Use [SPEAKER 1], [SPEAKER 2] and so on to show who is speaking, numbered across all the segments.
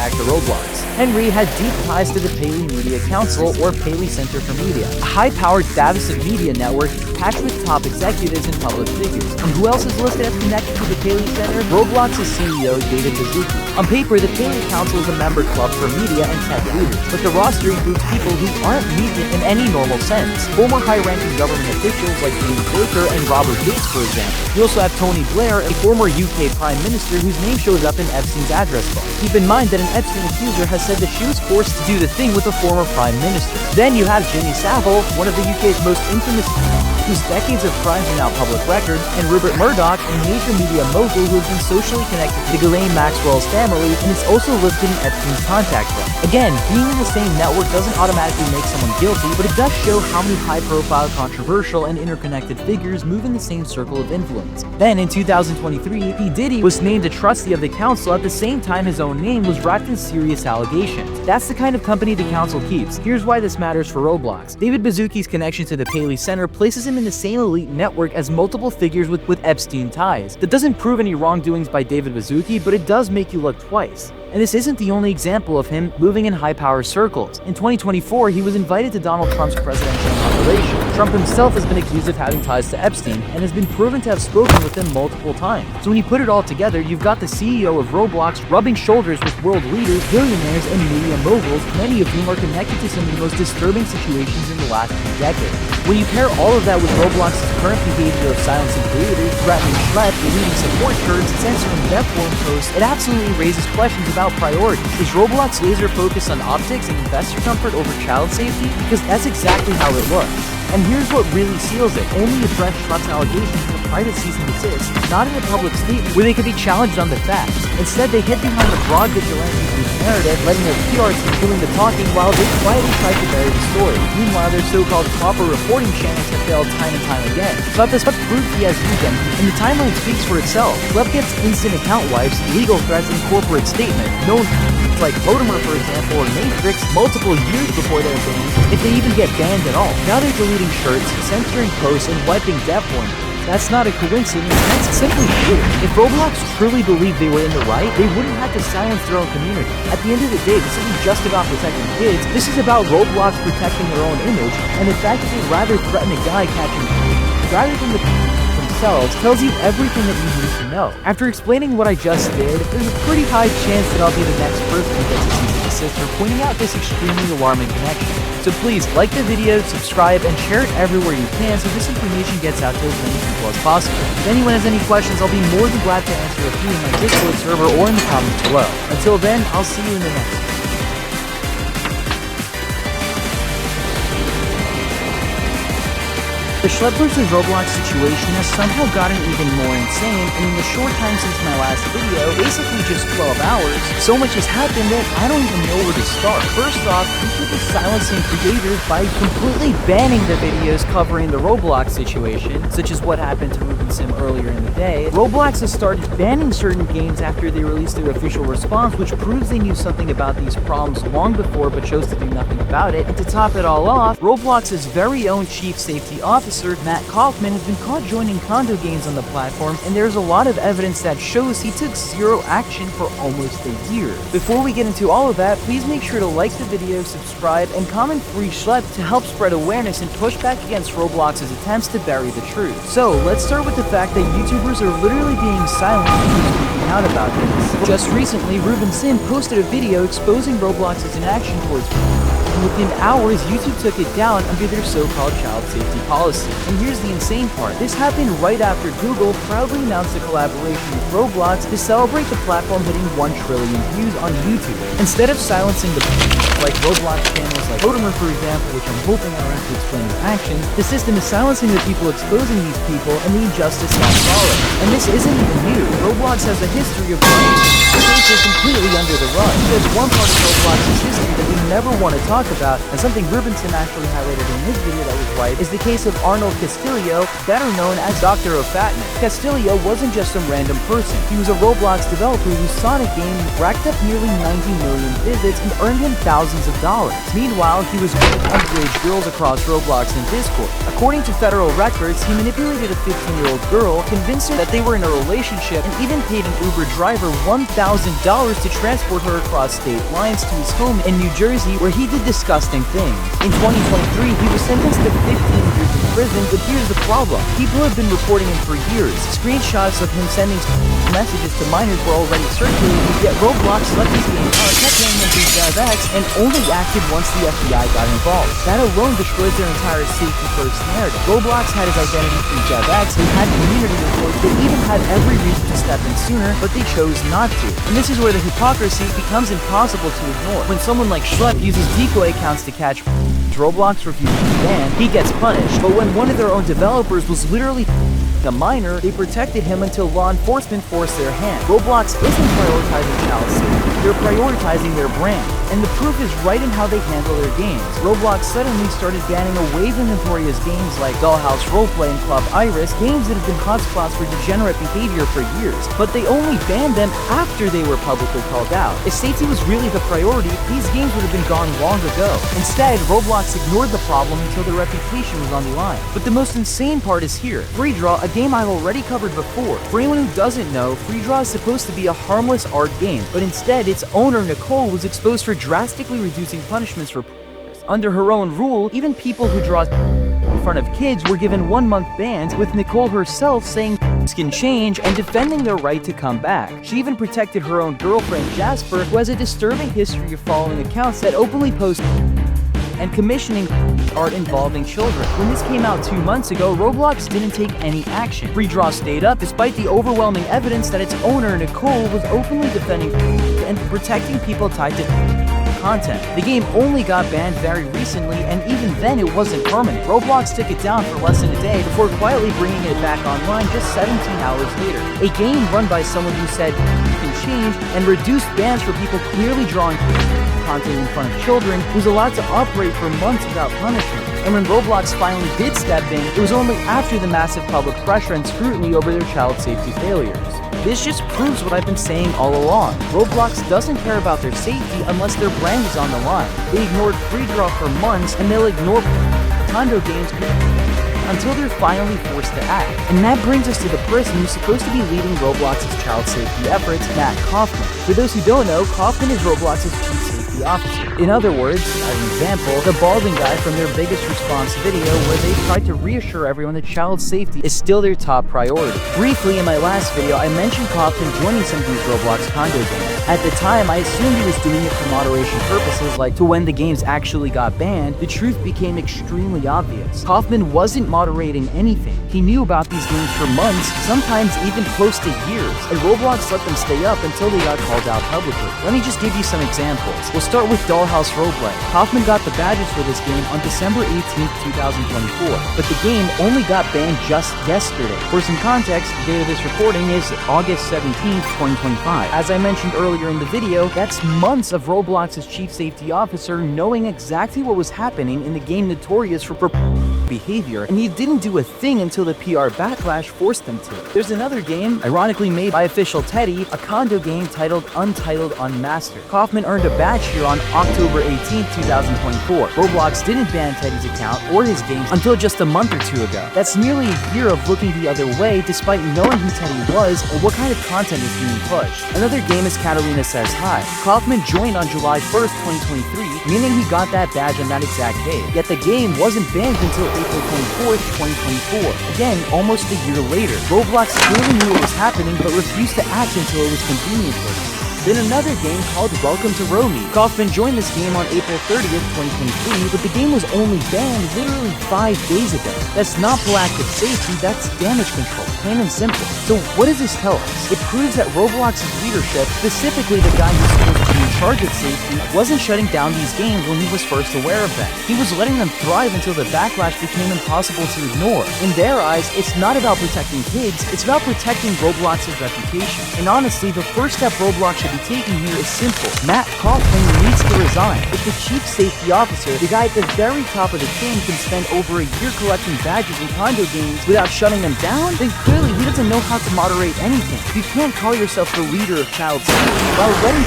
[SPEAKER 1] back to Roblox. Henry had deep ties to the Paley Media Council, or Paley Center for Media, a high-powered divisive media network packed with top executives and public figures. And who else is listed as connected to the Paley Center? Roblox's CEO, David Baszucki. On paper, the Paley Council is a member club for media and tech leaders, but the roster includes people who aren't media in any normal sense. Former high-ranking government officials like James Baker and Robert Gates, for example. You also have Tony Blair, a former UK Prime Minister whose name shows up in Epstein's address book. Keep in mind that an Epstein accuser has said that she was forced to do the thing with a former Prime Minister. Then you have Jimmy Savile, one of the UK's most infamous whose decades of crimes are now public record, and Rupert Murdoch, a major media mogul who has been socially connected to Ghislaine Maxwell's family and is also listed in Epstein's contact book. Again, being in the same network doesn't automatically make someone guilty, but it does show how many high-profile, controversial, and interconnected figures move in the same circle of influence. Then, in 2023, P. Diddy was named a trustee of the council at the same time his own name was wrapped in serious allegations. That's the kind of company the council keeps. Here's why this matters for Roblox. David Baszucki's connection to the Paley Center places him in the same elite network as multiple figures with Epstein ties. That doesn't prove any wrongdoings by David Baszucki, but it does make you look twice. And this isn't the only example of him moving in high-power circles. In 2024, he was invited to Donald Trump's presidential inauguration. Trump himself has been accused of having ties to Epstein and has been proven to have spoken with him multiple times. So when you put it all together, you've got the CEO of Roblox rubbing shoulders with world leaders, billionaires, and media moguls, many of whom are connected to some of the most disturbing situations in the last few decades. When you pair all of that with Roblox's current behavior of silencing creators, threatening Schlep, deleting support shirts, censoring dev forum posts, it absolutely raises questions about priorities. Is Roblox laser focused on optics and investor comfort over child safety? Because that's exactly how it looks. And here's what really seals it. Only address Schlepp's allegations in a private cease and desist, not in a public statement where they could be challenged on the facts. Instead, they hid behind a broad vigilante narrative, letting their PR team doing the talking while they quietly tried to bury the story. Meanwhile, their so-called proper reporting channels have failed time and time again. Schlepp has proved he has used them, and the timeline speaks for itself. Schlepp gets instant account wipes, legal threats, and corporate statements. Known like Potimer, for example, or Matrix, multiple years before they're banned, if they even get banned at all. Now they're deleting shirts, censoring posts, and wiping dev forums. That's not a coincidence, that's simply true. If Roblox truly believed they were in the right, they wouldn't have to silence their own community. At the end of the day, this isn't just about protecting kids, this is about Roblox protecting their own image, and the fact that they'd rather threaten a guy catching rather than the themselves tells you everything that you need to know. After explaining what I just did, there's a pretty high chance that I'll be the next person who gets a cease and desist for pointing out this extremely alarming connection. So please like the video, subscribe, and share it everywhere you can so this information gets out to as many people as possible. If anyone has any questions, I'll be more than glad to answer a few in my Discord server or in the comments below. Until then, I'll see you in the next one. The Schlep vs. Roblox situation has somehow gotten even more insane, and in the short time since my last video, basically just 12 hours, so much has happened that I don't even know where to start. First off, YouTube is silencing creators by completely banning the videos covering the Roblox situation, such as what happened to Ruben Sim earlier in the day. Roblox has started banning certain games after they released their official response, which proves they knew something about these problems long before but chose to do nothing about it. And to top it all off, Roblox's very own chief safety officer, Matt Kaufman, has been caught joining condo games on the platform, and there's a lot of evidence that shows he took zero action for almost a year. Before we get into all of that, please make sure to like the video, subscribe, and comment free Schlep to help spread awareness and push back against Roblox's attempts to bury the truth. So, let's start with the fact that YouTubers are literally being silent and speaking out about this. Just recently, Ruben Sim posted a video exposing Roblox's inaction towards within hours, YouTube took it down under their so-called child safety policy. And here's the insane part. This happened right after Google proudly announced a collaboration with Roblox to celebrate the platform hitting 1 trillion views on YouTube. Instead of silencing the like Roblox channels like Potimer, for example, which I'm hoping I don't have to explain their actions, the system is silencing the people exposing these people and the injustice that follows. And this isn't even new. Roblox has a history of running cases completely under the rug. There's one part of Roblox's history that we never want to talk about, and something Rubenson actually highlighted in his video that was right, is the case of Arnold Castillo, better known as Dr. O'Fatman. Castillo wasn't just some random person. He was a Roblox developer whose Sonic game racked up nearly 90 million visits and earned him thousands of dollars. Meanwhile, he was with underage girls across Roblox and Discord. According to federal records, he manipulated a 15-year-old girl, convinced her that they were in a relationship, and even paid an Uber driver $1,000 to transport her across state lines to his home in New Jersey, where he did disgusting things. In 2023, he was sentenced to 15 years in prison, but here's the problem. People have been reporting him for years. Screenshots of him sending messages to minors were already circulating, yet Roblox let this game out, kept paying him through JavX, and only acted once the FBI got involved. That alone destroys their entire safety-first narrative. Roblox had his identity through JavX, they had community reports, they even had every reason to step in sooner, but they chose not to. And this is where the hypocrisy becomes impossible to ignore. When someone like Schlep uses decoy accounts to catch Roblox refuses to ban, he gets punished. But when one of their own developers was literally a minor, they protected him until law enforcement forced their hand. Roblox isn't prioritizing child safety, they're prioritizing their brand. And the proof is right in how they handle their games. Roblox suddenly started banning a wave of notorious games like Dollhouse Roleplay and Club Iris, games that have been hotspots for degenerate behavior for years. But they only banned them after they were publicly called out. If safety was really the priority, these games would have been gone long ago. Instead, Roblox ignored the problem until their reputation was on the line. But the most insane part is here. Free Draw, a game I've already covered before. For anyone who doesn't know, Free Draw is supposed to be a harmless art game, but instead its owner, Nicole, was exposed for drastically reducing punishments for players. Under her own rule, even people who draw in front of kids were given 1-month bans, with Nicole herself saying can change and defending their right to come back. She even protected her own girlfriend, Jasper, who has a disturbing history of following accounts that openly post and commissioning art involving children. When this came out 2 months ago, Roblox didn't take any action. Free Draw stayed up despite the overwhelming evidence that its owner, Nicole, was openly defending and protecting people tied to content. The game only got banned very recently, and even then it wasn't permanent. Roblox took it down for less than a day before quietly bringing it back online just 17 hours later. A game run by someone who said can change and reduced bans for people clearly drawing content in front of children was allowed to operate for months without punishment. And when Roblox finally did step in, it was only after the massive public pressure and scrutiny over their child safety failures. This just proves what I've been saying all along. Roblox doesn't care about their safety unless their brand is on the line. They ignored Free Draw for months, and they'll ignore condo games until they're finally forced to act. And that brings us to the person who's supposed to be leading Roblox's child safety efforts, Matt Kaufman. For those who don't know, Kaufman is Roblox's chief safety officer. In other words, as an example, the balding guy from their biggest response video where they tried to reassure everyone that child safety is still their top priority. Briefly, in my last video, I mentioned Kaufman joining some of these Roblox condo games. At the time, I assumed he was doing it for moderation purposes, like to when the games actually got banned, the truth became extremely obvious. Kaufman wasn't moderating anything. He knew about these games for months, sometimes even close to years, and Roblox let them stay up until they got called out publicly. Let me just give you some examples. We'll start with Dollhouse Roleplay. Kaufman got the badges for this game on December 18th, 2024, but the game only got banned just yesterday. For some context, the date of this recording is August 17th, 2025. As I mentioned earlier in the video, that's months of Roblox's chief safety officer knowing exactly what was happening in the game notorious for behavior, and he didn't do a thing until the PR backlash forced them to. There's another game, ironically made by Official Teddy, a condo game titled Untitled Unmastered. Kaufman earned a badge here on October 18, 2024. Roblox didn't ban Teddy's account or his games until just a month or two ago. That's nearly a year of looking the other way despite knowing who Teddy was and what kind of content is being pushed. Another game is Catalina Says Hi. Kaufman joined on July 1st, 2023, meaning he got that badge on that exact day. Yet the game wasn't banned until April 24th, 2024. Again, almost a year later. Roblox clearly knew what was happening but refused to act until it was convenient for them. Then another game called Welcome to Romy. Kaufman joined this game on April 30th, 2023, but the game was only banned literally 5 days ago. That's not proactive safety, that's damage control, plain and simple. So what does this tell us? It proves that Roblox's leadership, specifically the guy who's supposed to be in charge of safety, wasn't shutting down these games when he was first aware of them. He was letting them thrive until the backlash became impossible to ignore. In their eyes, it's not about protecting kids, it's about protecting Roblox's reputation. And honestly, the first step Roblox should be taking here is simple. Matt Kaufman needs to resign. If the chief safety officer, the guy at the very top of the chain, can spend over a year collecting badges in condo games without shutting them down, then clearly he doesn't know how to moderate anything. You can't call yourself the leader of child safety while letting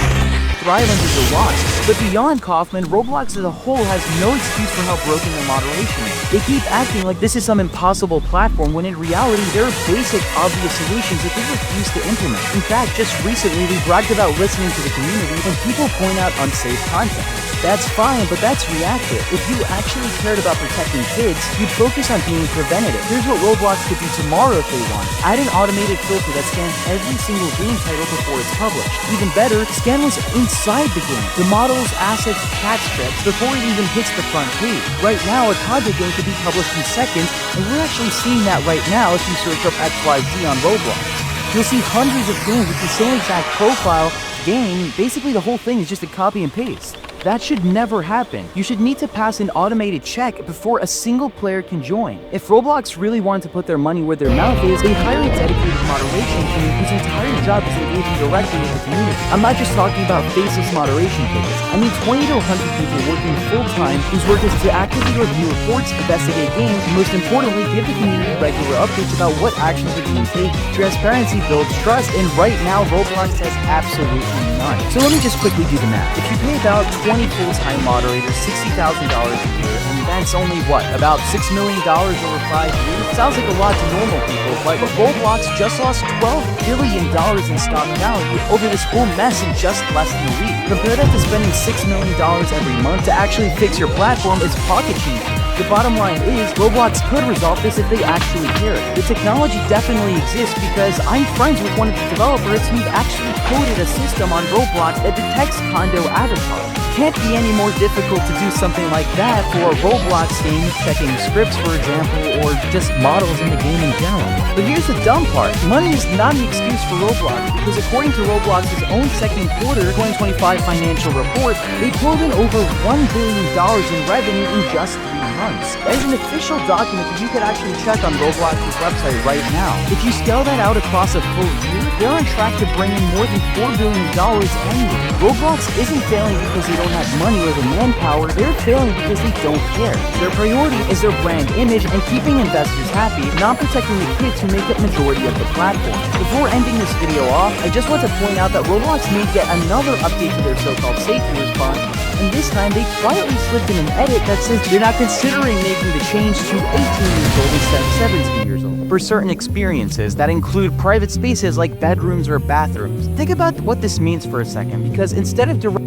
[SPEAKER 1] thrive under the loss. But beyond Kaufman, Roblox as a whole has no excuse for how broken their moderation is. They keep acting like this is some impossible platform when in reality there are basic, obvious solutions that they refuse to implement. In fact, just recently they bragged about listening to the community when people point out unsafe content. That's fine, but that's reactive. If you actually cared about protecting kids, you'd focus on being preventative. Here's what Roblox could do tomorrow if they want. Add an automated filter that scans every single game title before it's published. Even better, scan what's inside the game. The models, assets, chat scripts before it even hits the front page. Right now, a Kaja game could be published in seconds, and we're actually seeing that right now if you search up XYZ on Roblox. You'll see hundreds of games with the same exact profile, game. Basically, the whole thing is just a copy and paste. That should never happen. You should need to pass an automated check before a single player can join. If Roblox really wanted to put their money where their mouth is, they hire a dedicated moderation team whose entire job is engaging directly with the community. I'm not just talking about faceless moderation tickets. I mean 20 to 100 people working full-time whose work is to actively review reports, investigate games, and most importantly, give the community regular updates about what actions are being taken. Transparency builds trust, and right now, Roblox has absolutely none. So let me just quickly do the math. If you pay about 20 full-time moderators $60,000 a year, and that's only what, about $6 million over 5 years? Sounds like a lot to normal people, but Roblox just lost $12 billion in stock value over this whole mess in just less than a week. Compare that to spending $6 million every month to actually fix your platform is pocket change. The bottom line is, Roblox could resolve this if they actually cared. The technology definitely exists because I'm friends with one of the developers who actually coded a system on Roblox that detects condo avatars. Can't be any more difficult to do something like that for a Roblox game, checking scripts for example, or just models in the game in general. But here's the dumb part. Money is not an excuse for Roblox because according to Roblox's own second quarter 2025 financial report, they pulled in over $1 billion in revenue in just 3 months. That is an official document that you could actually check on Roblox's website right now. If you scale that out across a full year, they're on track to bring in more than $4 billion annually. Roblox isn't failing because they don't have money or the manpower, they're failing because they don't care. Their priority is their brand image and keeping investors happy, not protecting the kids who make up majority of the platform. Before ending this video off, I just want to point out that Roblox made yet another update to their so-called safety response, and this time they quietly slipped in an edit that says they're not considering making the change to 18 years old instead of 17 years old for certain experiences that include private spaces like bedrooms or bathrooms. Think about what this means for a second, because instead of direct